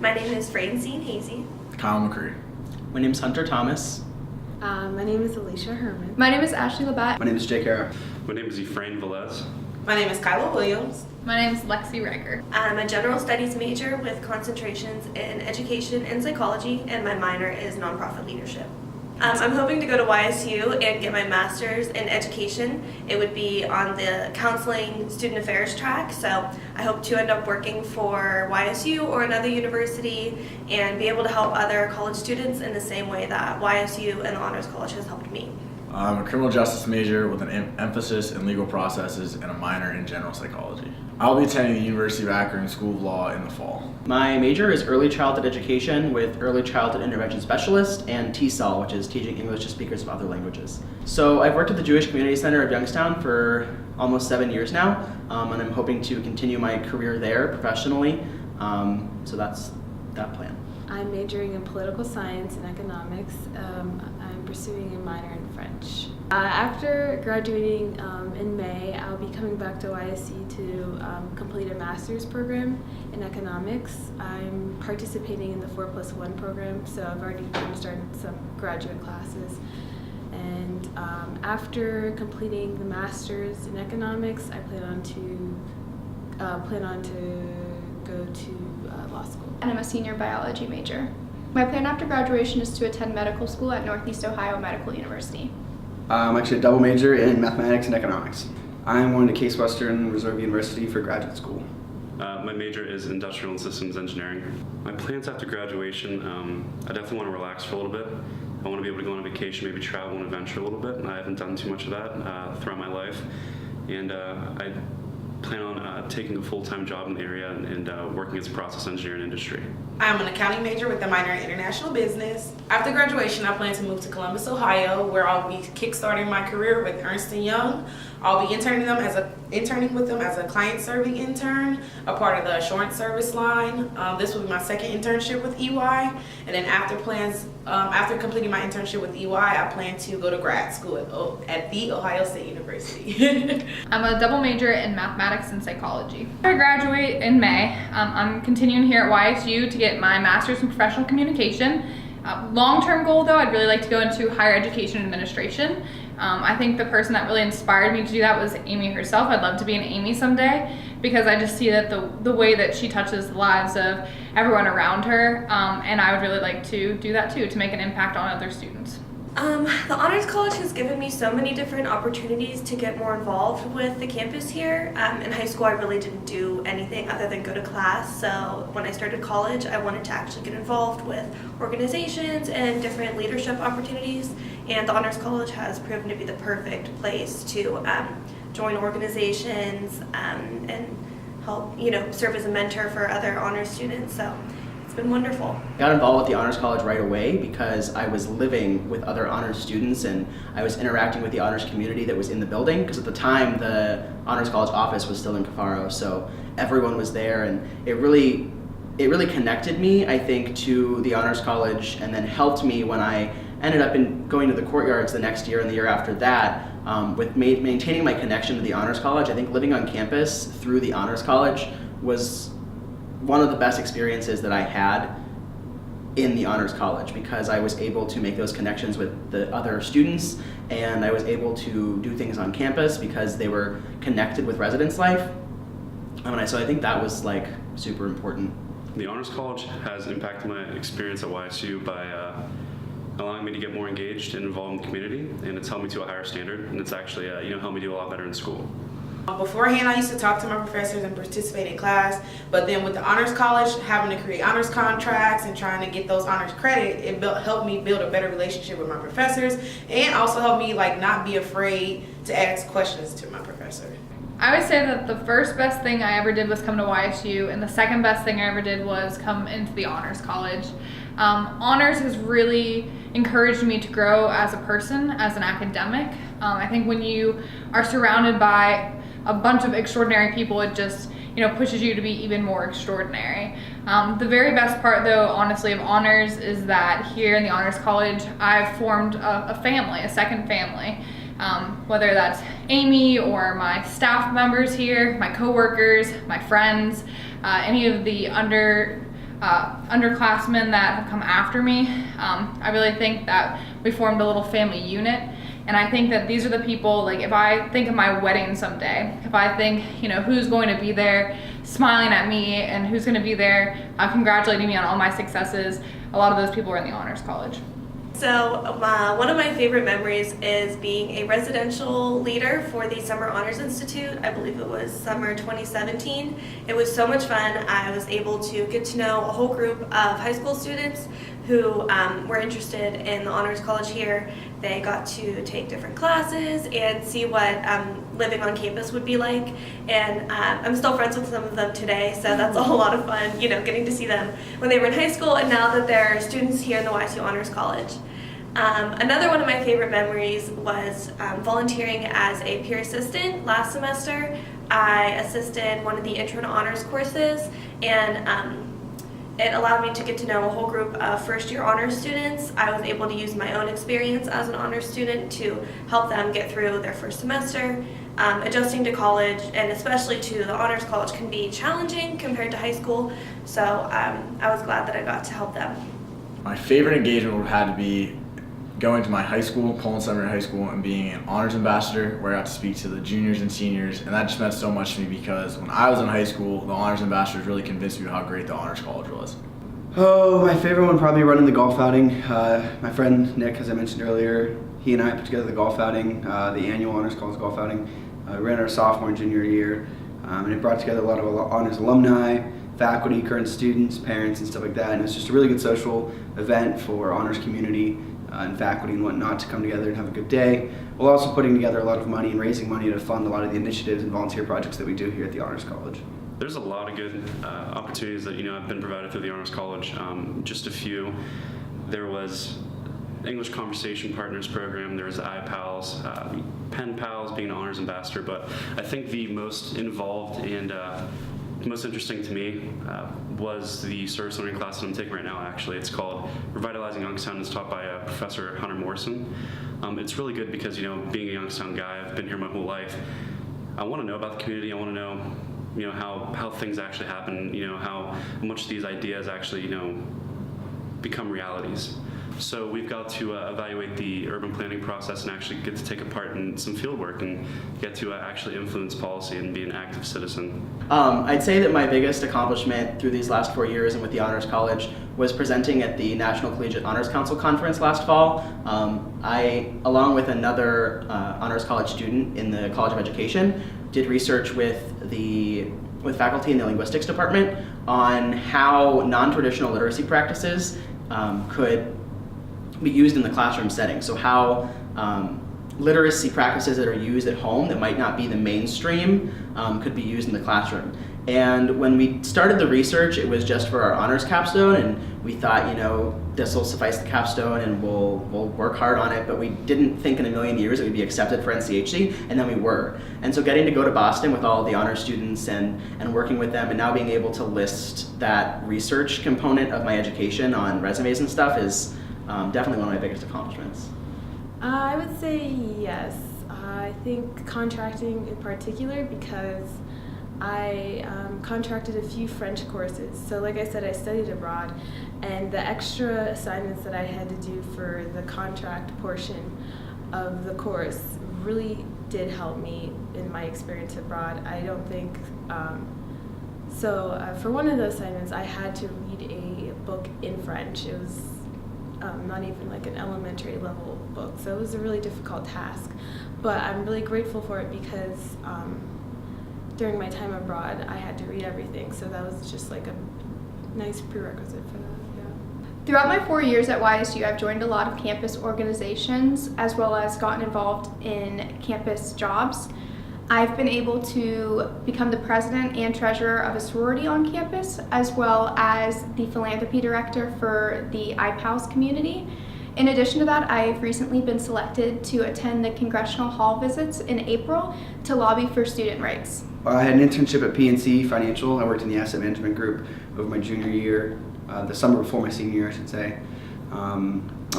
My name is Francine Hazy. Kyle McCree. My name is Hunter Thomas. My name is Alicia Herman. My name is Ashley Labatt. My name is Jake Ara. My name is Ephraim Velez. My name is Kyla Williams. My name is Lexi Riker. I'm a general studies major with concentrations in education and psychology, and my minor is nonprofit leadership. I'm hoping to go to YSU and get my master's in education. It would be on the counseling student affairs track, so I hope to end up working for YSU or another university and be able to help other college students in the same way that YSU and the Honors College has helped me. I'm a criminal justice major with an emphasis in legal processes and a minor in general psychology. I'll be attending the University of Akron School of Law in the fall. My major is early childhood education with early childhood intervention specialist and TESOL, which is teaching English to speakers of other languages. So I've worked at the Jewish Community Center of Youngstown for almost 7 years now, and I'm hoping to continue my career there professionally. So that's that plan. I'm majoring in political science and economics. I'm pursuing a minor in French. After graduating in May, I'll be coming back to YSU to complete a master's program in economics. I'm participating in the 4+1 program, so I've already started some graduate classes. And after completing the master's in economics, I plan on to go to law school. And I'm a senior biology major. My plan after graduation is to attend medical school at Northeast Ohio Medical University. I'm actually a double major in mathematics and economics. I'm going to Case Western Reserve University for graduate school. My major is industrial and systems engineering. My plans after graduation, I definitely want to relax for a little bit. I want to be able to go on a vacation, maybe travel and adventure a little bit. And I haven't done too much of that throughout my life. And I plan on taking a full-time job in the area and working as a process engineer in industry. I'm an accounting major with a minor in international business. After graduation, I plan to move to Columbus, Ohio, where I'll be kickstarting my career with Ernst & Young. I'll be interning with them as a client-serving intern, a part of the assurance service line. This will be my second internship with EY, and then after completing my internship with EY, I plan to go to grad school at the Ohio State University. I'm a double major in mathematics and psychology. After I graduate in May, I'm continuing here at YSU to get my master's in professional communication. Long-term goal though, I'd really like to go into higher education administration. I think the person that really inspired me to do that was Amy herself. I'd love to be an Amy someday because I just see that the way that she touches the lives of everyone around her, and I would really like to do that too, to make an impact on other students. The Honors College has given me so many different opportunities to get more involved with the campus here. In high school, I really didn't do anything other than go to class, so when I started college, I wanted to actually get involved with organizations and different leadership opportunities, and the Honors College has proven to be the perfect place to join organizations and help, serve as a mentor for other honors students. So it's been wonderful. I got involved with the Honors College right away because I was living with other honors students and I was interacting with the honors community that was in the building, because at the time the Honors College office was still in Cafaro, so everyone was there, and it really connected me, I think, to the Honors College, and then helped me when I ended up going to the courtyards the next year and the year after that, with maintaining my connection to the Honors College. I think living on campus through the Honors College was one of the best experiences that I had in the Honors College, because I was able to make those connections with the other students, and I was able to do things on campus because they were connected with residence life. So I think that was like super important. The Honors College has impacted my experience at YSU by allowing me to get more engaged and involved in the community, and it's held me to a higher standard, and it's actually helped me do a lot better in school. Beforehand, I used to talk to my professors and participate in class, but then with the Honors College, having to create honors contracts and trying to get those honors credit, it helped me build a better relationship with my professors, and also helped me not be afraid to ask questions to my professor. I would say that the first best thing I ever did was come to YSU, and the second best thing I ever did was come into the Honors College. Honors has really encouraged me to grow as a person, as an academic. I think when you are surrounded by a bunch of extraordinary people, it just pushes you to be even more extraordinary. The very best part though, honestly, of honors is that here in the Honors College, I've formed a family, a second family. Whether that's Amy or my staff members here, my coworkers, my friends, any of the underclassmen that have come after me. I really think that we formed a little family unit. And I think that these are the people, like if I think of my wedding someday, if I think, who's going to be there smiling at me and who's going to be there congratulating me on all my successes, a lot of those people are in the Honors College. So one of my favorite memories is being a residential leader for the Summer Honors Institute. I believe it was summer 2017. It was so much fun. I was able to get to know a whole group of high school students who were interested in the Honors College here. They got to take different classes and see what living on campus would be like. And I'm still friends with some of them today, so that's a whole lot of fun, getting to see them when they were in high school and now that they're students here in the YSU Honors College. Another one of my favorite memories was volunteering as a peer assistant last semester. I assisted one of the Intro to Honors courses, and it allowed me to get to know a whole group of first-year honors students. I was able to use my own experience as an honors student to help them get through their first semester. Adjusting to college, and especially to the Honors College, can be challenging compared to high school, so I was glad that I got to help them. My favorite engagement would have had to be going to my high school, Poland Seminary High School, and being an honors ambassador where I got to speak to the juniors and seniors, and that just meant so much to me because when I was in high school, the honors ambassadors really convinced me how great the Honors College was. Oh, my favorite one probably running the golf outing. My friend Nick, as I mentioned earlier, he and I put together the golf outing, the annual Honors College golf outing. We ran our sophomore and junior year, and it brought together a lot of honors alumni, faculty, current students, parents, and stuff like that. And it was just a really good social event for honors community and faculty and whatnot to come together and have a good day, while also putting together a lot of money and raising money to fund a lot of the initiatives and volunteer projects that we do here at the Honors College. There's a lot of good opportunities that have been provided through the Honors College. Just a few. There was English Conversation Partners program. There was the iPals, Pen Pals, being an honors ambassador. But I think the most involved and most interesting to me was the service learning class that I'm taking right now. Actually, it's called Revitalizing Youngstown. It's taught by Professor Hunter Morrison. It's really good because being a Youngstown guy, I've been here my whole life. I want to know about the community. I want to know how things actually happen. How much these ideas actually become realities. So we've got to evaluate the urban planning process and actually get to take a part in some field work and get to actually influence policy and be an active citizen. I'd say that my biggest accomplishment through these last 4 years and with the Honors College was presenting at the National Collegiate Honors Council Conference last fall. I, along with another Honors College student in the College of Education, did research with faculty in the linguistics department on how non-traditional literacy practices could be used in the classroom setting. So how literacy practices that are used at home that might not be the mainstream could be used in the classroom. And when we started the research, it was just for our honors capstone, and we thought, this will suffice the capstone and we'll work hard on it, but we didn't think in a million years it would be accepted for NCHC, and then we were. And so getting to go to Boston with all the honors students and working with them and now being able to list that research component of my education on resumes and stuff is definitely one of my biggest accomplishments. I would say yes. I think contracting in particular, because I contracted a few French courses. So like I said, I studied abroad, and the extra assignments that I had to do for the contract portion of the course really did help me in my experience abroad. I don't think, for one of the assignments, I had to read a book in French. It was not even like an elementary level book, so it was a really difficult task. But I'm really grateful for it because during my time abroad, I had to read everything, so that was just like a nice prerequisite for that. Yeah. Throughout my 4 years at YSU, I've joined a lot of campus organizations as well as gotten involved in campus jobs. I've been able to become the president and treasurer of a sorority on campus, as well as the philanthropy director for the iPals community. In addition to that, I've recently been selected to attend the congressional hall visits in April to lobby for student rights. I had an internship at PNC Financial. I worked in the asset management group over my junior year, the summer before my senior year, I should say. I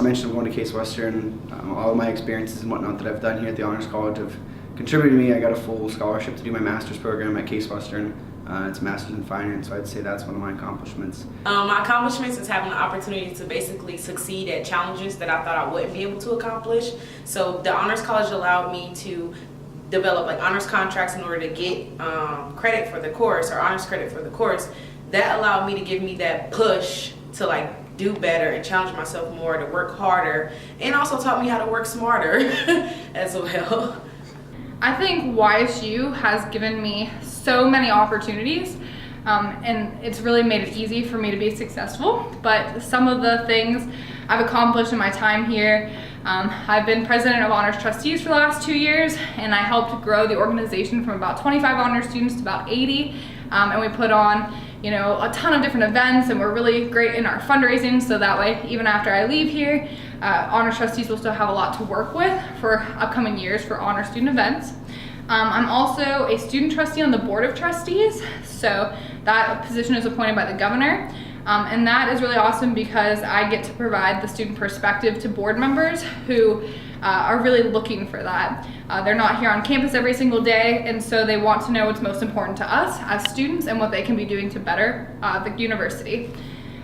mentioned I'm going to Case Western. All of my experiences and whatnot that I've done here at the Honors College have contributed to me. I got a full scholarship to do my master's program at Case Western. It's a master's in finance, so I'd say that's one of my accomplishments. My accomplishments is having the opportunity to basically succeed at challenges that I thought I wouldn't be able to accomplish. So the Honors College allowed me to develop like honors contracts in order to get credit for the course, or honors credit for the course. That allowed me to give me that push to like do better and challenge myself more, to work harder, and also taught me how to work smarter as well. I think YSU has given me so many opportunities, and it's really made it easy for me to be successful. But some of the things I've accomplished in my time here, I've been president of honors trustees for the last 2 years, and I helped grow the organization from about 25 honors students to about 80, and we put on a ton of different events, and we're really great in our fundraising, so that way even after I leave here, honors trustees will still have a lot to work with for upcoming years for honor student events. I'm also a student trustee on the board of trustees, so that position is appointed by the governor, and that is really awesome because I get to provide the student perspective to board members who are really looking for that. They're not here on campus every single day, and so they want to know what's most important to us as students and what they can be doing to better the university.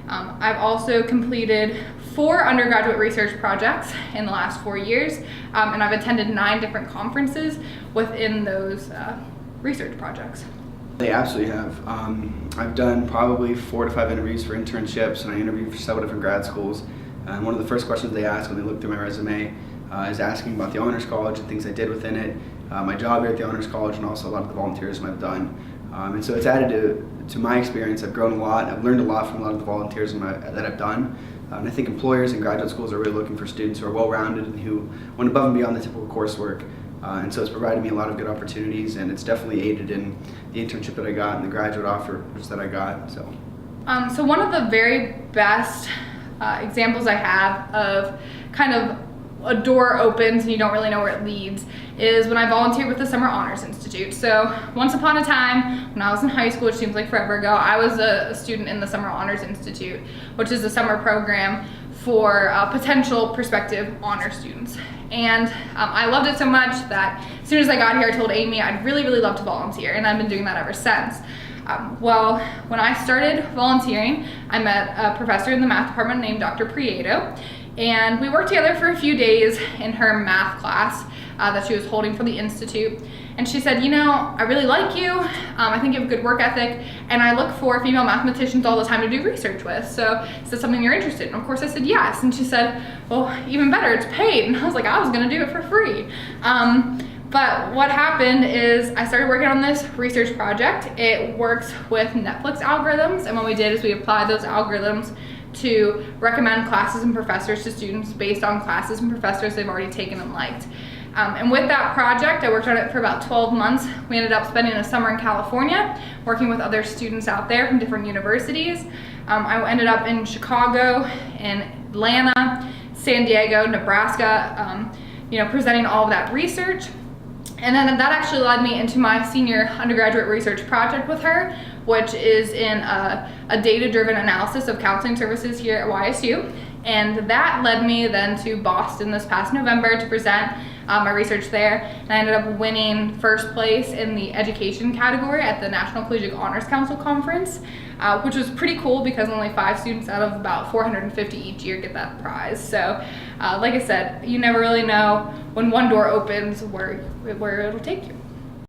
I've also completed 4 undergraduate research projects in the last 4 years, and I've attended 9 different conferences within those research projects. They absolutely have. I've done probably 4 to 5 interviews for internships, and I interviewed for several different grad schools. And one of the first questions they ask when they look through my resume is asking about the Honors College and things I did within it, my job here at the Honors College, and also a lot of the volunteerism I've done. And so it's added to my experience. I've grown a lot. I've learned a lot from a lot of the volunteerism that I've done. And I think employers and graduate schools are really looking for students who are well-rounded and who went above and beyond the typical coursework. And so it's provided me a lot of good opportunities, and it's definitely aided in the internship that I got and the graduate offers that I got. So one of the very best examples I have of kind of a door opens and you don't really know where it leads is when I volunteered with the Summer Honors Institute. So once upon a time, when I was in high school, which seems like forever ago, I was a student in the Summer Honors Institute, which is a summer program for potential prospective honor students. And I loved it so much that as soon as I got here, I told Amy I'd really love to volunteer, and I've been doing that ever since. Well, when I started volunteering, I met a professor in the math department named Dr. Prieto, and we worked together for a few days in her math class that she was holding for the Institute. And she said, I really like you, I think you have a good work ethic, and I look for female mathematicians all the time to do research with, so is that something you're interested in? Of course I said yes, and she said, well, even better, it's paid. And I was like, I was gonna do it for free. But what happened is I started working on this research project. It works with Netflix algorithms, and what we did is we applied those algorithms to recommend classes and professors to students based on classes and professors they've already taken and liked. And with that project, I worked on it for about 12 months. We ended up spending a summer in California, working with other students out there from different universities. I ended up in Chicago, in Atlanta, San Diego, Nebraska, presenting all of that research. And then that actually led me into my senior undergraduate research project with her, which is in a data-driven analysis of counseling services here at YSU. And that led me then to Boston this past November to present my research there. And I ended up winning first place in the education category at the National Collegiate Honors Council Conference, which was pretty cool because only 5 students out of about 450 each year get that prize. So like I said, you never really know when one door opens where it'll take you.